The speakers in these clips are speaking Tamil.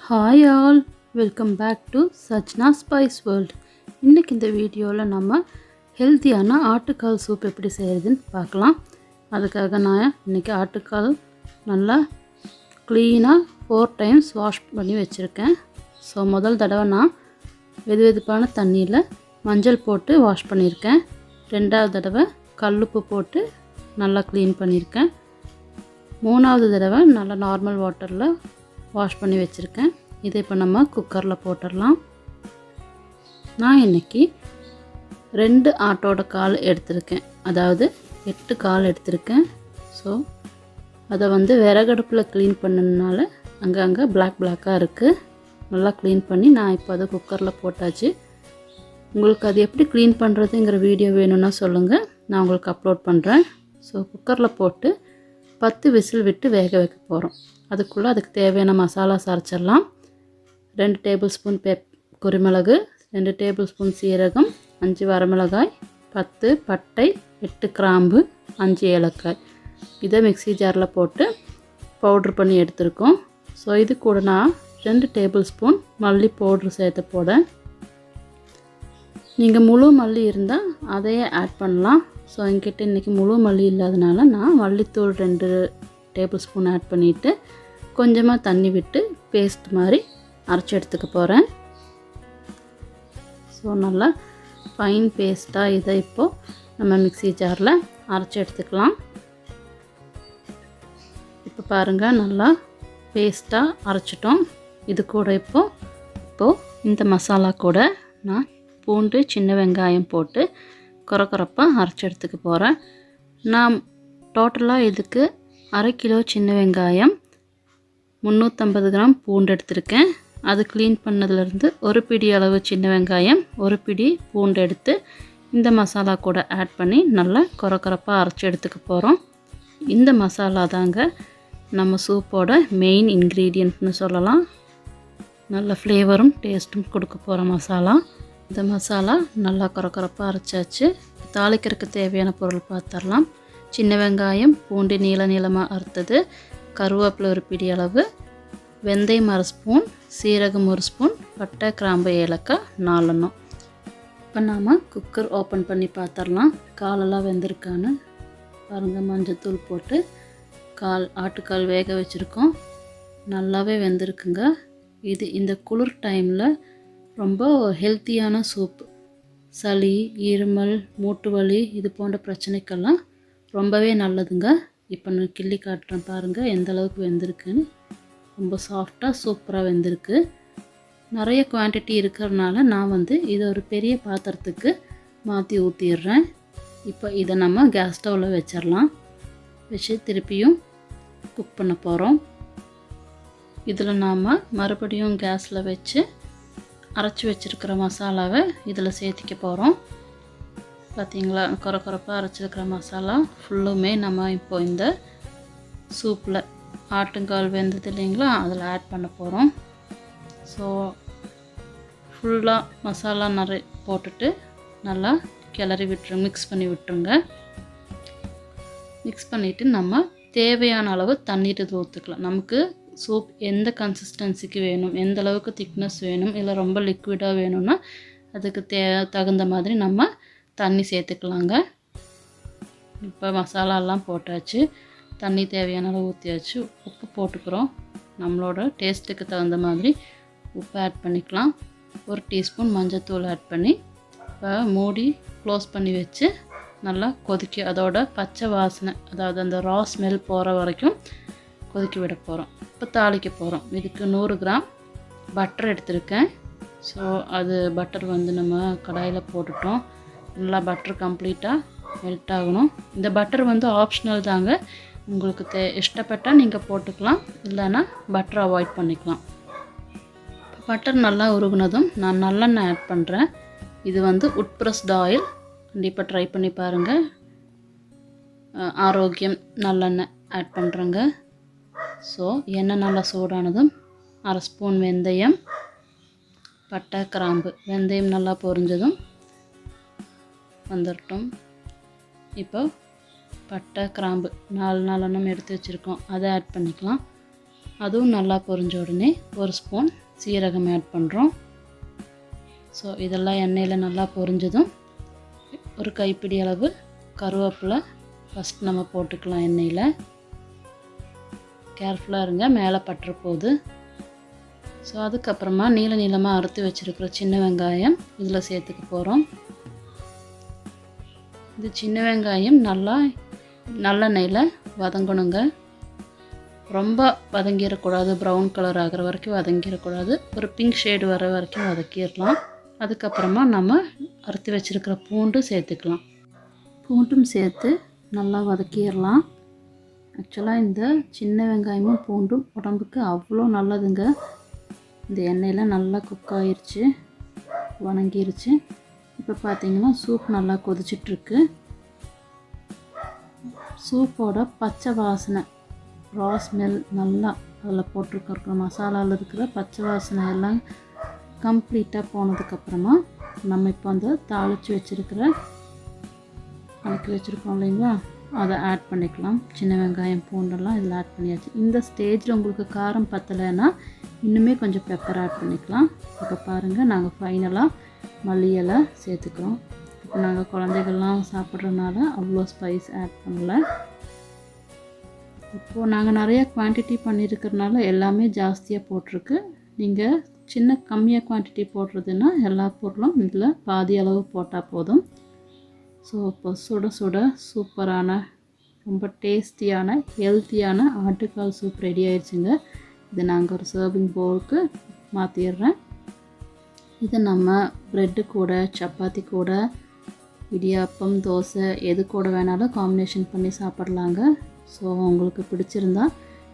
Hi all, welcome back to Sachna Spice World. இன்னைக்கு இந்த வீடியோவில் நம்ம ஹெல்த்தியான ஆட்டுக்கால் சூப் எப்படி செய்கிறதுன்னு பார்க்கலாம். அதுக்காக நான் இன்றைக்கி ஆட்டுக்கால் நல்லா க்ளீனாக 4 times வாஷ் பண்ணி வச்சுருக்கேன். ஸோ முதல் தடவை நான் வெதுவெதுப்பான தண்ணியில் மஞ்சள் போட்டு வாஷ் பண்ணியிருக்கேன். ரெண்டாவது தடவை கல்லுப்பு போட்டு நல்லா க்ளீன் பண்ணியிருக்கேன். மூணாவது தடவை நல்லா நார்மல் வாட்டரில் வாஷ் பண்ணி வச்சுருக்கேன். இதை இப்போ நம்ம குக்கரில் போட்டுடலாம். நான் இன்றைக்கி 2 ஆட்டோட கால் எடுத்திருக்கேன், அதாவது 8 கால் எடுத்திருக்கேன். ஸோ அதை விறகடுப்பில் க்ளீன் பண்ணதுனால அங்கங்கே பிளாக்காக இருக்குது. நல்லா க்ளீன் பண்ணி நான் இப்போ அதை குக்கரில் போட்டாச்சு. உங்களுக்கு அது எப்படி க்ளீன் பண்ணுறதுங்கிற வீடியோ வேணும்னா சொல்லுங்கள், நான் உங்களுக்கு அப்லோட் பண்ணுறேன். ஸோ குக்கரில் போட்டு 10 விசில் விட்டு வேக வைக்க போகிறோம். அதுக்கு தேவையான மசாலா அரைச்சிடலாம். 2 டேபிள் ஸ்பூன் குருமிளகு, 2 டேபிள் ஸ்பூன் சீரகம், 5 வரமிளகாய், 10 பட்டை, 8 கிராம்பு, 5 ஏலக்காய். இதை மிக்ஸி ஜாரில் போட்டு பவுட்ரு பண்ணி எடுத்துருக்கோம். ஸோ இது கூட நான் 2 டேபிள் ஸ்பூன் மல்லி பவுட்ரு சேர்த்து போடேன். நீங்கள் முழு மல்லி இருந்தால் அதையே ஆட் பண்ணலாம். ஸோ என்கிட்ட இன்றைக்கி முழு மல்லி இல்லாதனால நான் மல்லித்தூள் 2 டேபிள் ஸ்பூன் ஆட் பண்ணிவிட்டு கொஞ்சமாக தண்ணி விட்டு பேஸ்ட் மாதிரி அரைச்சி எடுத்துக்க போகிறேன். ஸோ நல்லா ஃபைன் பேஸ்ட்டாக இதை இப்போது நம்ம மிக்ஸி ஜாரில் அரைச்சி எடுத்துக்கலாம். இப்போ பாருங்கள், நல்லா பேஸ்ட்டாக அரைச்சிட்டோம். இது கூட இப்போது இந்த மசாலா கூட நான் பூண்டு, சின்ன வெங்காயம் போட்டு கொரப்பாக அரைச்சி எடுத்துக்க போகிறேன். நான் டோட்டலாக இதுக்கு 1/2 கிலோ சின்ன வெங்காயம், 350 கிராம் பூண்டு எடுத்திருக்கேன். அது க்ளீன் பண்ணதுலேருந்து 1 பிடி அளவு சின்ன வெங்காயம், 1 பிடி பூண்டு எடுத்து இந்த மசாலா கூட ஆட் பண்ணி நல்லா கொரப்பாக அரைச்சி எடுத்துக்க போகிறோம். இந்த மசாலா தாங்க நம்ம சூப்போட மெயின் இன்க்ரீடியன்ட்னு சொல்லலாம். நல்ல ஃப்ளேவரும் டேஸ்ட்டும் கொடுக்க போகிற மசாலா. இந்த மசாலா நல்லா கொரப்பாக அரைச்சாச்சு. தாளிக்கிறதுக்கு தேவையான பொருள் பார்த்துடலாம். சின்ன வெங்காயம், பூண்டு நீளமாக அறுத்தது, கருவேப்பிலை 1 பிடி அளவு, வெந்தயம் 1/2 ஸ்பூன், சீரகம் 1 ஸ்பூன், பட்டை, கிராம்பு, ஏலக்காய் 4 எண்ணம். இப்போ நாம் குக்கர் ஓப்பன் பண்ணி பார்த்துடலாம் காலெல்லாம் வெந்திருக்கான்னு. பாருங்கள், மஞ்சத்தூள் போட்டு ஆட்டுக்கால் வேக வச்சுருக்கோம். நல்லாவே வெந்திருக்குங்க. இது இந்த குளிர் டைமில் ரொம்ப ஹெல்த்தியான சூப். சளி, இருமல், மூட்டு வலி இது போன்ற பிரச்சனைக்கெல்லாம் ரொம்பவே நல்லதுங்க. இப்போ நான் கிள்ளி காட்டுறேன் பாருங்கள் எந்த அளவுக்கு வெந்திருக்குன்னு. ரொம்ப சாஃப்டாக சூப்பராக வெந்திருக்கு. நிறைய குவான்டிட்டி இருக்கிறதுனால நான் இதை ஒரு பெரிய பாத்திரத்துக்கு மாற்றி ஊற்றிடுறேன். இப்போ இதை நம்ம கேஸ் ஸ்டவ்வில் வச்சிடலாம். வச்சு திருப்பியும் குக் பண்ண போகிறோம். இதில் நாம் மறுபடியும் கேஸில் வச்சு அரைச்சி வச்சுருக்கிற மசாலாவை இதில் சேர்த்திக்க போகிறோம். பார்த்திங்களா, கொரப்பாக அரைச்சிருக்கிற மசாலா ஃபுல்லுமே நம்ம இப்போ இந்த சூப்பில் ஆட்டுக்கால் வெந்தது இல்லைங்களா, அதில் ஆட் பண்ண போகிறோம். ஸோ ஃபுல்லாக மசாலா நிறைய போட்டுட்டு நல்லா கிளறி விட்டுருங்க, மிக்ஸ் பண்ணி விட்டுருங்க. மிக்ஸ் பண்ணிவிட்டு நம்ம தேவையான அளவு தண்ணீர் ஊற்றிக்கலாம். நமக்கு சூப் எந்த கன்சிஸ்டன்சிக்கு வேணும், எந்த அளவுக்கு திக்னஸ் வேணும், இல்லை ரொம்ப லிக்விடாக வேணும்னா அதுக்கு தகுந்த மாதிரி நம்ம தண்ணி சேர்த்துக்கலாங்க. இப்போ மசாலாலாம் போட்டாச்சு, தண்ணி தேவையான அளவு ஊற்றியாச்சு. உப்பு போட்டுக்கிறோம். நம்மளோட டேஸ்ட்டுக்கு தகுந்த மாதிரி உப்பு ஆட் பண்ணிக்கலாம். 1 டீஸ்பூன் மஞ்சத்தூள் ஆட் பண்ணி இப்போ மூடி க்ளோஸ் பண்ணி வச்சு நல்லா கொதிக்க, அதோட பச்சை வாசனை, அதாவது அந்த ரா ஸ்மெல் போகிற வரைக்கும் கொதிக்க விட போகிறோம். இப்போ தாளிக்க போகிறோம். இதுக்கு 100 கிராம் பட்டர் எடுத்திருக்கேன். ஸோ அது பட்டர் நம்ம கடாயில் போட்டுட்டோம். நல்லா பட்டர் கம்ப்ளீட்டாக மெல்ட் ஆகணும். இந்த பட்டர் ஆப்ஷனல் தாங்க. உங்களுக்கு இஷ்டப்பட்டால் நீங்கள் போட்டுக்கலாம், இல்லைன்னா பட்டர் அவாய்ட் பண்ணிக்கலாம். பட்டர் நல்லா உருகுனதும் நான் நல்லெண்ணெய் ஆட் பண்ணுறேன். இது உட் ப்ரெஸ்ட் ஆயில். கண்டிப்பாக ட்ரை பண்ணி பாருங்கள். ஆரோக்கியம் நல்லெண்ணெய் ஆட் பண்ணுறேங்க. ஸோ எண்ணெய் நல்லா சூடானதும் 1/2 ஸ்பூன் வெந்தயம், பட்டை, கிராம்பு. வெந்தயம் நல்லா பொரிஞ்சதும் வந்துடட்டும். இப்போ பட்டை, கிராம்பு 4 எண்ணம் எடுத்து வச்சுருக்கோம், அதை ஆட் பண்ணிக்கலாம். அதுவும் நல்லா பொரிஞ்ச உடனே ஒரு ஸ்பூன் சீரகம் ஆட் பண்ணுறோம். ஸோ இதெல்லாம் எண்ணெயில் நல்லா பொரிஞ்சதும் ஒரு கைப்பிடி அளவு கருவேப்பிலை ஃபஸ்ட் நம்ம போட்டுக்கலாம். எண்ணெயில் கேர்ஃபுல்லாக இருங்க, மேலே பட்டுற போகுது. ஸோ அதுக்கப்புறமா நீளமாக அறுத்து வச்சுருக்கிற சின்ன வெங்காயம் இதில் சேர்த்துக்க போகிறோம். இந்த சின்ன வெங்காயம் நல்லா நல்லெண்ணெயில் வதங்கணுங்க. ரொம்ப வதங்கிடக்கூடாது, ப்ரௌன் கலர் ஆகிற வரைக்கும் வதங்கிடக்கூடாது. ஒரு பிங்க் ஷேடு வர வரைக்கும் வதக்கிடலாம். அதுக்கப்புறமா நம்ம அறுத்து வச்சுருக்கிற பூண்டு சேர்த்துக்கலாம். பூண்டும் சேர்த்து நல்லா வதக்கிடலாம். ஆக்சுவலாக இந்த சின்ன வெங்காயமும் பூண்டும் உடம்புக்கு அவ்வளோ நல்லதுங்க. இந்த எண்ணெயில் நல்லா குக் ஆகிருச்சு, வணங்கிருச்சு. இப்போ பார்த்திங்கன்னா சூப் நல்லா கொதிச்சிட்ருக்கு. சூப்போட பச்சை வாசனை, ரா ஸ்மெல் நல்லா அதில் போட்டிருக்கிற மசாலாவில் இருக்கிற பச்சை வாசனை எல்லாம் கம்ப்ளீட்டாக போனதுக்கப்புறமா நம்ம இப்போ அந்த தாளித்து வச்சுருக்கிற கலக்கி வச்சுருக்கோம் இல்லைங்களா, அதை ஆட் பண்ணிக்கலாம். சின்ன வெங்காயம் பூண்டெல்லாம் இதில் ஆட் பண்ணியாச்சு. இந்த ஸ்டேஜில் உங்களுக்கு காரம் பத்தலைன்னா இன்னுமே கொஞ்சம் பெப்பர் ஆட் பண்ணிக்கலாம். இப்போ பாருங்கள், நாங்கள் ஃபைனலாக மல்லி இலை சேர்த்துக்கிறோம். இப்போ நாங்கள் குழந்தைகள்லாம் சாப்பிட்றதுனால அவ்வளோ ஸ்பைஸ் ஆட் பண்ணல. இப்போது நாங்கள் நிறைய குவான்டிட்டி பண்ணியிருக்கிறதுனால எல்லாமே ஜாஸ்தியாக போட்டிருக்கு. நீங்கள் சின்ன கம்மியாக குவான்டிட்டி போடுறதுன்னா எல்லா பொருளும் இதில் பாதி அளவு போட்டால் போதும். ஸோ இப்போ சுட சுட சூப்பரான, ரொம்ப டேஸ்டியான, ஹெல்த்தியான ஆட்டுக்கால் சூப் ரெடி ஆயிடுச்சுங்க. இதை நாங்கள் ஒரு சர்விங் பவுலுக்கு மாற்றிடுறேன். இதை நம்ம ப்ரெட்டு கூட, சப்பாத்தி கூட, இடியாப்பம், தோசை எது கூட வேணாலும் காம்பினேஷன் பண்ணி சாப்பிட்லாங்க. ஸோ உங்களுக்கு பிடிச்சிருந்தா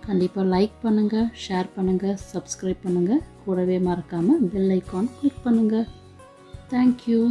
கண்டிப்பாக லைக் பண்ணுங்கள், ஷேர் பண்ணுங்கள், சப்ஸ்கிரைப் பண்ணுங்கள். கூடவே மறக்காமல் பெல் ஐக்கான் கிளிக் பண்ணுங்கள். தேங்க்யூ.